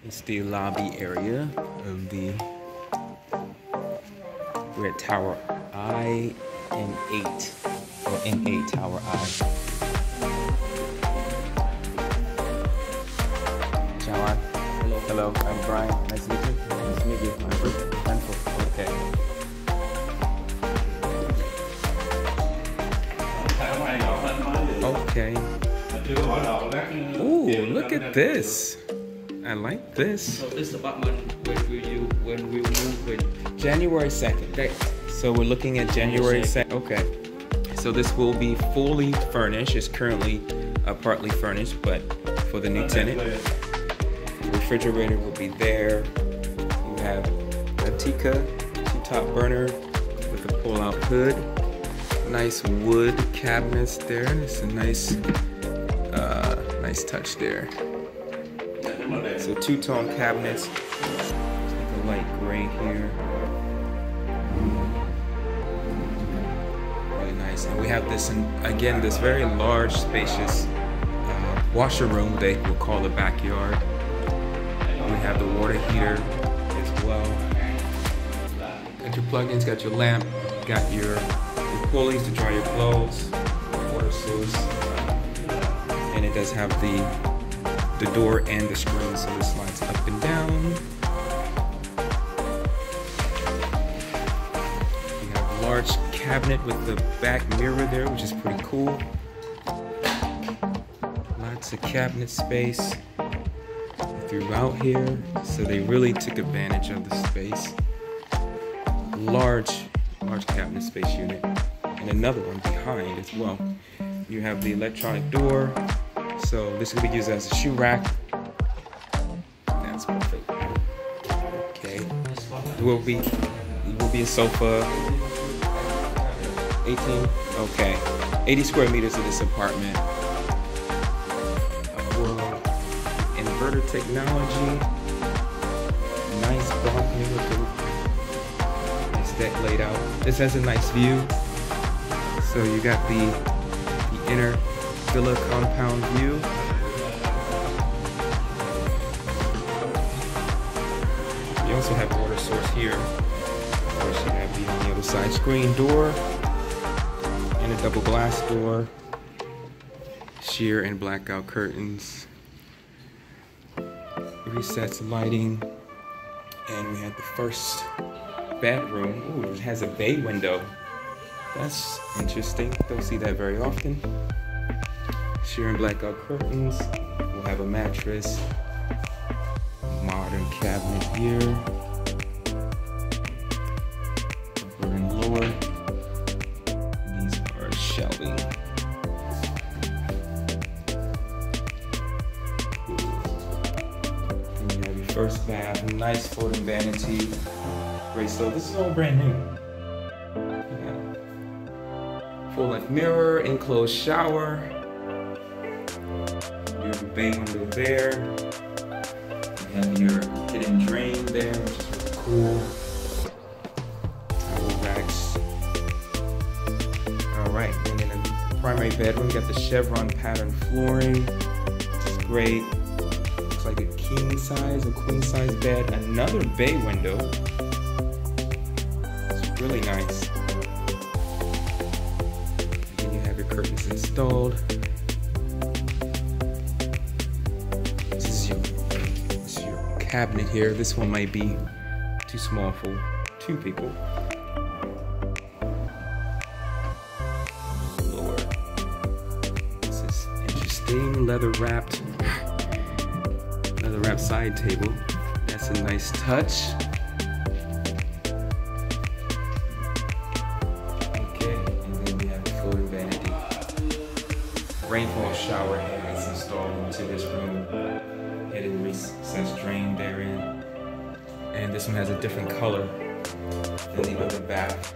It's the lobby area of the, we're at Tower I and 8, or N8 Tower I. Ciao. Hello. Hello, I'm Brian. Nice to meet you. Nice to meet you. I'm Rainfall. Okay. Okay. Ooh, look at this. I like this. So this apartment, when we move in? January 2nd. Okay. So we're looking at January 2nd. Okay. So this will be fully furnished. It's currently partly furnished, but for the new tenant. The refrigerator will be there. You have a Tika 2-top burner with a pull-out hood. Nice wood cabinets there. It's a nice, nice touch there. So 2-tone cabinets. Like a light gray here. Really nice. And we have this, again, this very large, spacious washer room they will call the backyard. We have the water heater as well. Got your plugins, got your lamp, got your pulleys to dry your clothes, water source, and it does have the door and the screen, so this slides up and down. You have a large cabinet with the back mirror there, which is pretty cool. Lots of cabinet space throughout here, so they really took advantage of the space. Large cabinet space unit, and another one behind as well. You have the electronic door, so this will be used as a shoe rack. That's perfect. Okay, it will be a sofa. 18. Okay, 80 square meters of this apartment. Inverter technology. Nice balcony with the nice deck laid out. This has a nice view. So you got the inner villa compound view. You also have water source here. Of course, you have the on the other side screen door and a double glass door. Sheer and blackout curtains. Recessed lighting, and we have the first bedroom. Ooh, it has a bay window. That's interesting. Don't see that very often. Sheer and blackout curtains. We'll have a mattress. Modern cabinet here. Upper and lower. These are shelving. First bath, nice floating vanity, great stove. This is all brand new. Yeah. Full length mirror, enclosed shower. You have a bay window there. You have your hidden drain there, which is really cool. Towel racks. All right, and in the primary bedroom, you got the chevron pattern flooring, which is great. Like a king size or queen size bed, another bay window. It's really nice. And you have your curtains installed. This is your cabinet here. This one might be too small for 2 people. Lower. This is interesting, leather wrapped side table. That's a nice touch. Okay, and then we have the floating vanity. Rainfall shower head is installed into this room. Hidden recessed drain therein. And this one has a different color than the other bath.